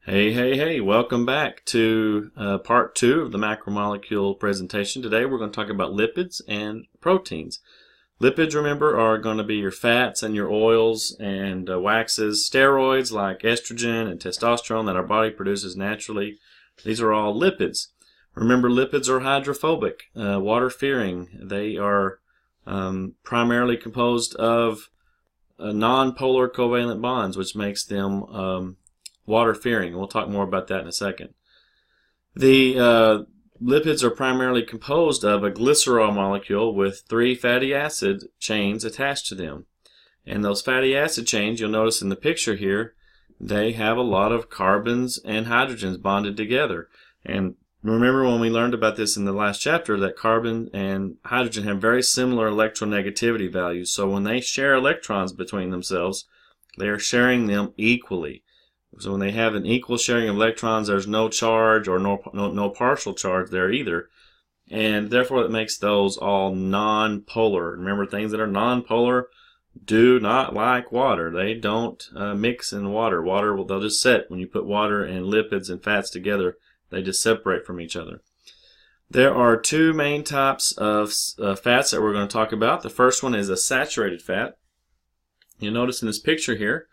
Hey, welcome back to part 2 of the macromolecule presentation. Today we're going to talk about lipids and proteins. Lipids, remember, are going to be your fats and your oils and waxes, steroids like estrogen and testosterone that our body produces naturally. These are all lipids. Remember, lipids are hydrophobic, water-fearing. They are primarily composed of non-polar covalent bonds, which makes them water-fearing. We'll talk more about that in a second. The lipids are primarily composed of a glycerol molecule with 3 fatty acid chains attached to them. And those fatty acid chains, you'll notice in the picture here, they have a lot of carbons and hydrogens bonded together. And remember when we learned about this in the last chapter that carbon and hydrogen have very similar electronegativity values. So when they share electrons between themselves, they are sharing them equally. So when they have an equal sharing of electrons, there's no charge or no partial charge there either. And therefore it makes those all non-polar. Remember, things that are non-polar do not like water. They don't mix in water. They'll just set. When you put water and lipids and fats together, they just separate from each other. There are 2 main types of fats that we're going to talk about. The first one is a saturated fat. You'll notice in this picture here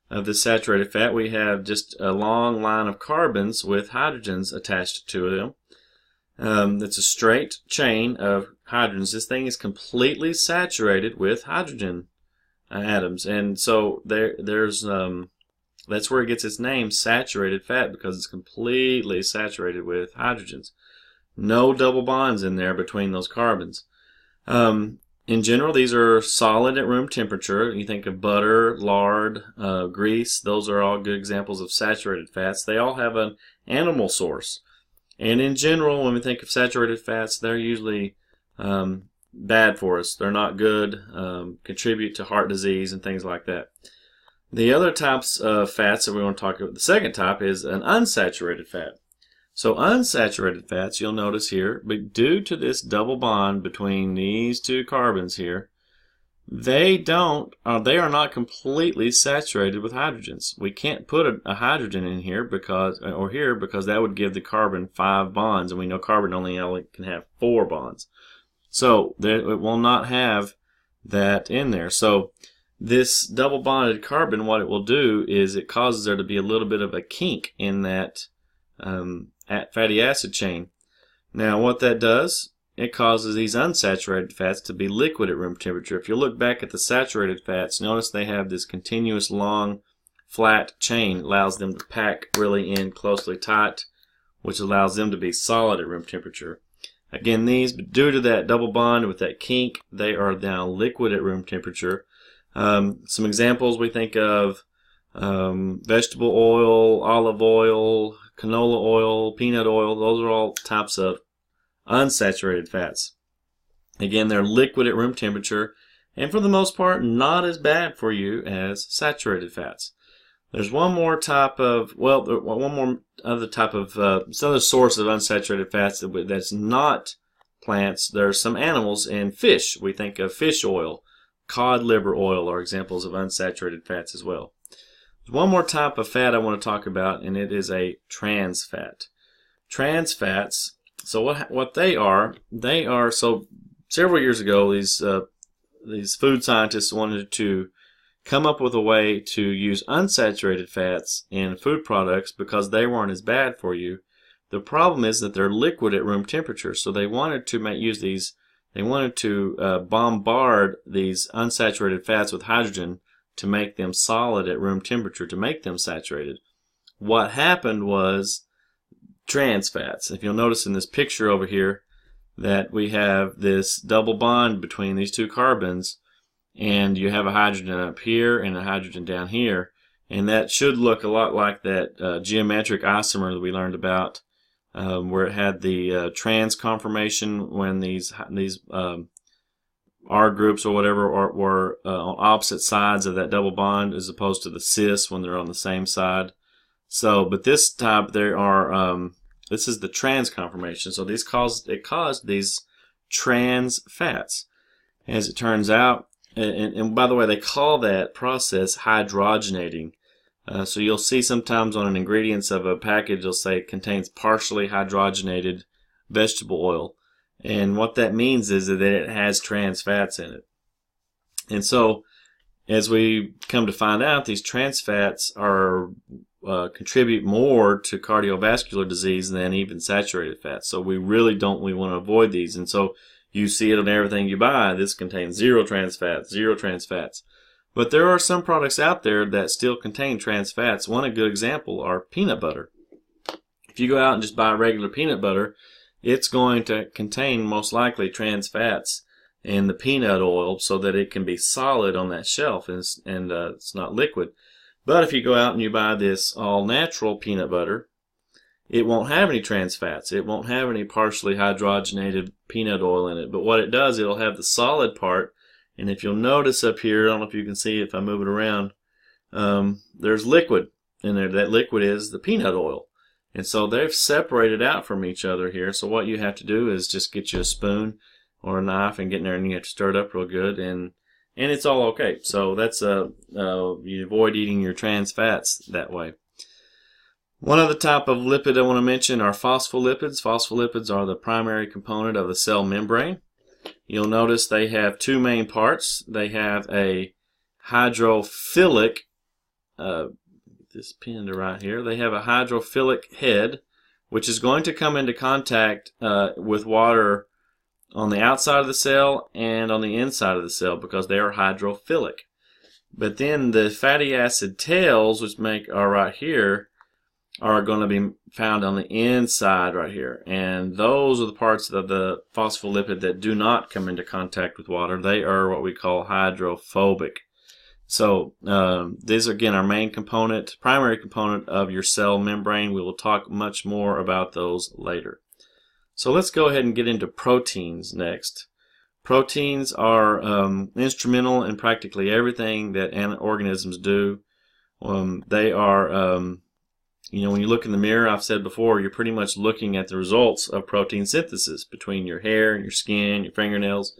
of the saturated fat, we have just a long line of carbons with hydrogens attached to them. It's a straight chain of hydrogens. This thing is completely saturated with hydrogen atoms, and so that's where it gets its name, saturated fat, because it's completely saturated with hydrogens. No double bonds in there between those carbons. In general, these are solid at room temperature. You think of butter, lard, grease. Those are all good examples of saturated fats. They all have an animal source. And in general, when we think of saturated fats, they're usually bad for us. They're not good, contribute to heart disease and things like that. The other types of fats that we want to talk about, the second type is an unsaturated fat. So unsaturated fats, you'll notice here, but due to this double bond between these 2 carbons here, they are not completely saturated with hydrogens. We can't put a hydrogen in here because that would give the carbon 5 bonds, and we know carbon only can have 4 bonds. So it will not have that in there. So this double bonded carbon, what it will do is it causes there to be a little bit of a kink in that fatty acid chain. Now what that does, it causes these unsaturated fats to be liquid at room temperature. If you look back at the saturated fats, notice they have this continuous long flat chain. It allows them to pack really in closely tight, which allows them to be solid at room temperature. Again, these, due to that double bond with that kink, they are now liquid at room temperature. Some examples we think of: vegetable oil, olive oil, canola oil, peanut oil. Those are all types of unsaturated fats. Again, they're liquid at room temperature, and for the most part not as bad for you as saturated fats. There's one more type of, other source of unsaturated fats that's not plants. There's some animals and fish. We think of fish oil, cod liver oil are examples of unsaturated fats as well. There's one more type of fat I want to talk about, and it is a trans fat. Trans fats, so what they are so several years ago these food scientists wanted to come up with a way to use unsaturated fats in food products because they weren't as bad for you. The problem is that they're liquid at room temperature, so they wanted to bombard these unsaturated fats with hydrogen to make them solid at room temperature, to make them saturated. What happened was trans fats. If you'll notice in this picture over here that we have this double bond between these 2 carbons, and you have a hydrogen up here and a hydrogen down here, and that should look a lot like that geometric isomer that we learned about, where it had the trans conformation when these R groups or whatever were on opposite sides of that double bond, as opposed to the cis when they're on the same side. So, but this type, this is the trans conformation. So it caused these trans fats. As it turns out, and by the way, they call that process hydrogenating. So you'll see sometimes on an ingredients of a package, it'll say it contains partially hydrogenated vegetable oil. And what that means is that it has trans fats in it. And so, as we come to find out, these trans fats are contribute more to cardiovascular disease than even saturated fats. So we want to avoid these. And so you see it on everything you buy. This contains zero trans fats, zero trans fats. But there are some products out there that still contain trans fats. One good example are peanut butter. If you go out and just buy regular peanut butter, it's going to contain most likely trans fats in the peanut oil so that it can be solid on that shelf and it's not liquid. But if you go out and you buy this all-natural peanut butter, it won't have any trans fats. It won't have any partially hydrogenated peanut oil in it. But what it does, it'll have the solid part. And if you'll notice up here, I don't know if you can see if I move it around, there's liquid in there. That liquid is the peanut oil. And so they've separated out from each other here. So what you have to do is just get you a spoon or a knife and get in there, and you have to stir it up real good, and it's all okay. So that's you avoid eating your trans fats that way. One other type of lipid I want to mention are phospholipids. Phospholipids are the primary component of the cell membrane. You'll notice they have two main parts. They have a hydrophilic, this pinned right here, they have a hydrophilic head, which is going to come into contact with water on the outside of the cell and on the inside of the cell because they are hydrophilic. But then the fatty acid tails, which are right here, are going to be found on the inside right here. And those are the parts of the phospholipid that do not come into contact with water. They are what we call hydrophobic. So these again are primary component of your cell membrane. We will talk much more about those later. So let's go ahead and get into proteins next. Proteins are instrumental in practically everything that organisms do. They are when you look in the mirror, I've said before, you're pretty much looking at the results of protein synthesis between your hair and your skin, your fingernails,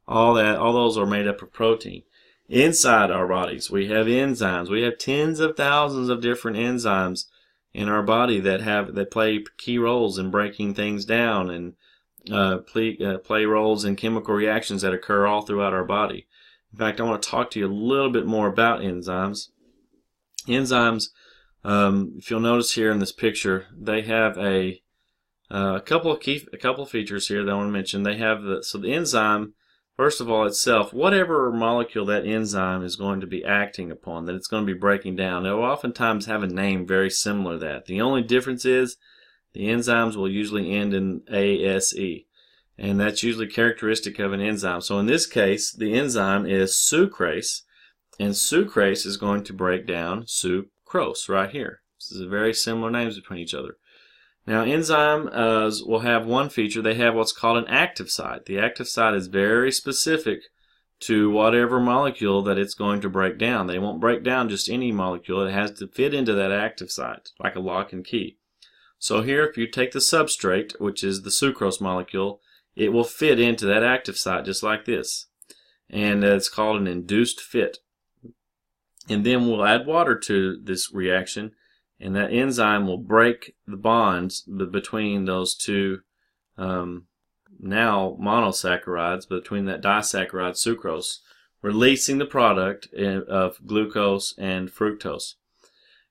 all those are made up of protein. Inside our bodies, we have enzymes. We have tens of thousands of different enzymes in our body that play key roles in breaking things down and play roles in chemical reactions that occur all throughout our body. In fact, I want to talk to you a little bit more about enzymes. Enzymes, if you'll notice here in this picture, they have a couple of features here that I want to mention. They have the enzyme, first of all, itself, whatever molecule that enzyme is going to be acting upon, that it's going to be breaking down, it will oftentimes have a name very similar to that. The only difference is the enzymes will usually end in ASE, and that's usually characteristic of an enzyme. So in this case, the enzyme is sucrase, and sucrase is going to break down sucrose right here. This is very similar names between each other. Now, enzymes will have one feature. They have what's called an active site. The active site is very specific to whatever molecule that it's going to break down. They won't break down just any molecule. It has to fit into that active site, like a lock and key. So here, if you take the substrate, which is the sucrose molecule, it will fit into that active site just like this. And it's called an induced fit. And then we'll add water to this reaction, and that enzyme will break the bonds between those two now monosaccharides, between that disaccharide sucrose, releasing the product of glucose and fructose.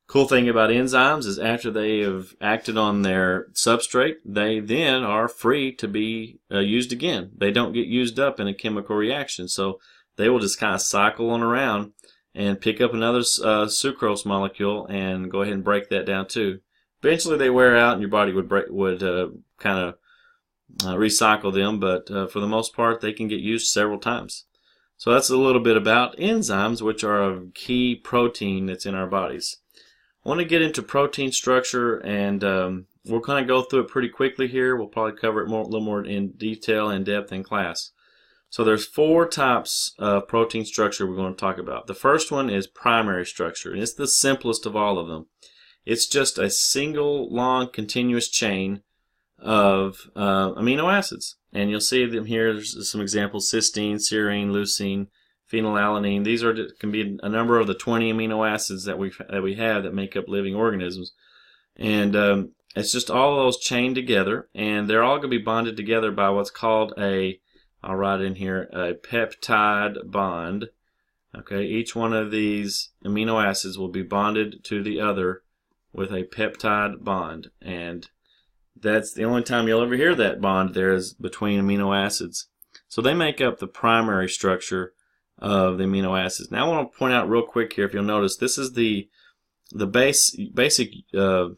Cool thing about enzymes is after they have acted on their substrate, they then are free to be used again. They don't get used up in a chemical reaction, so they will just kind of cycle on around and pick up another sucrose molecule and go ahead and break that down too. Eventually they wear out and your body would kind of recycle them, but for the most part they can get used several times. So that's a little bit about enzymes, which are a key protein that's in our bodies. I want to get into protein structure, and we'll kind of go through it pretty quickly here. We'll probably cover it a little more in detail and depth in class. So there's 4 types of protein structure we're going to talk about. The first one is primary structure, and it's the simplest of all of them. It's just a single long continuous chain of amino acids. And you'll see them here. There's some examples: cysteine, serine, leucine, phenylalanine. These can be a number of the 20 amino acids that we have that make up living organisms, and it's just all of those chained together, and they're all going to be bonded together by what's called I'll write in here, a peptide bond. Okay, each one of these amino acids will be bonded to the other with a peptide bond, and that's the only time you'll ever hear that bond there is between amino acids. So they make up the primary structure of the amino acids. Now I want to point out real quick here, if you'll notice, this is the basic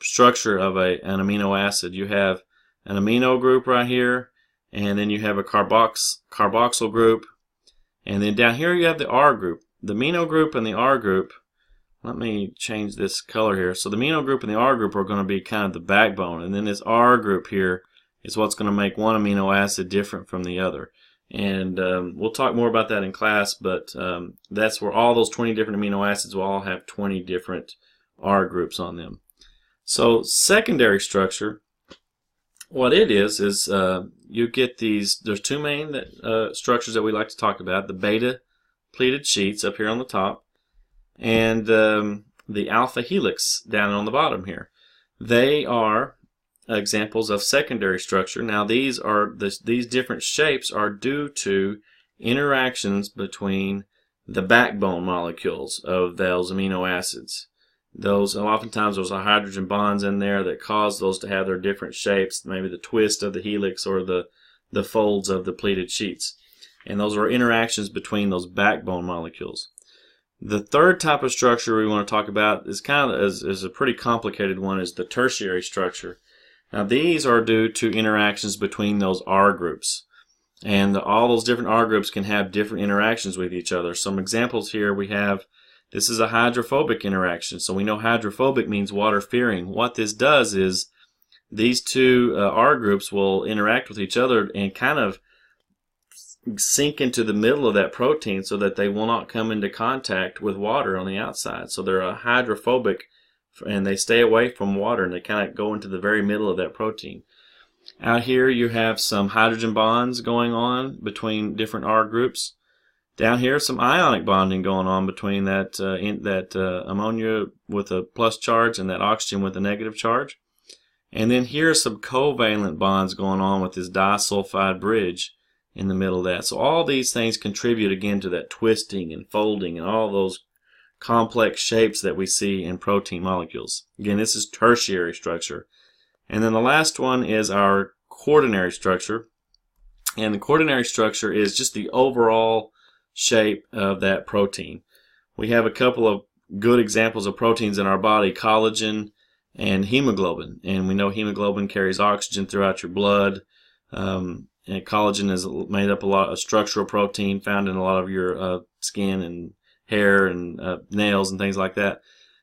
structure of an amino acid. You have an amino group right here, and then you have a carboxyl group, and then down here you have the R group. The amino group and the R group, let me change this color here. So the amino group and the R group are going to be kind of the backbone, and then this R group here is what's going to make one amino acid different from the other. And we'll talk more about that in class, but that's where all those 20 different amino acids will all have 20 different R groups on them. So secondary structure, what it is you get these, there's two main structures that we like to talk about, the beta pleated sheets up here on the top, and the alpha helix down on the bottom here. They are examples of secondary structure. Now these different shapes are due to interactions between the backbone molecules of those amino acids. Oftentimes those are hydrogen bonds in there that cause those to have their different shapes, maybe the twist of the helix or the folds of the pleated sheets. And those are interactions between those backbone molecules. The third type of structure we want to talk about is is a pretty complicated one, is the tertiary structure. Now these are due to interactions between those R groups. And all those different R groups can have different interactions with each other. Some examples here we have, this is a hydrophobic interaction. So we know hydrophobic means water-fearing. What this does is these two R groups will interact with each other and kind of sink into the middle of that protein so that they will not come into contact with water on the outside. So they're hydrophobic, and they stay away from water, and they kind of go into the very middle of that protein. Out here you have some hydrogen bonds going on between different R groups. Down here some ionic bonding going on between that ammonia with a plus charge and that oxygen with a negative charge. And then here's some covalent bonds going on with this disulfide bridge in the middle of that. So all these things contribute again to that twisting and folding and all those complex shapes that we see in protein molecules. Again, this is tertiary structure. And then the last one is our quaternary structure. And the quaternary structure is just the overall shape of that protein. We have a couple of good examples of proteins in our body, collagen and hemoglobin. And we know hemoglobin carries oxygen throughout your blood. And collagen is made up a structural protein found in a lot of your skin and hair and nails and things like that.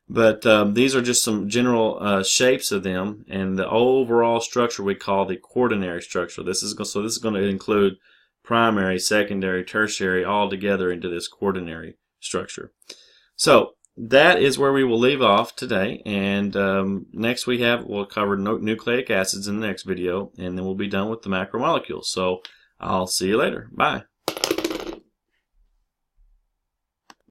But these are just some general shapes of them, and the overall structure we call the quaternary structure. This is going to include primary, secondary, tertiary, all together into this quaternary structure. So that is where we will leave off today, and next we'll cover nucleic acids in the next video, and then we'll be done with the macromolecules. So I'll see you later. Bye.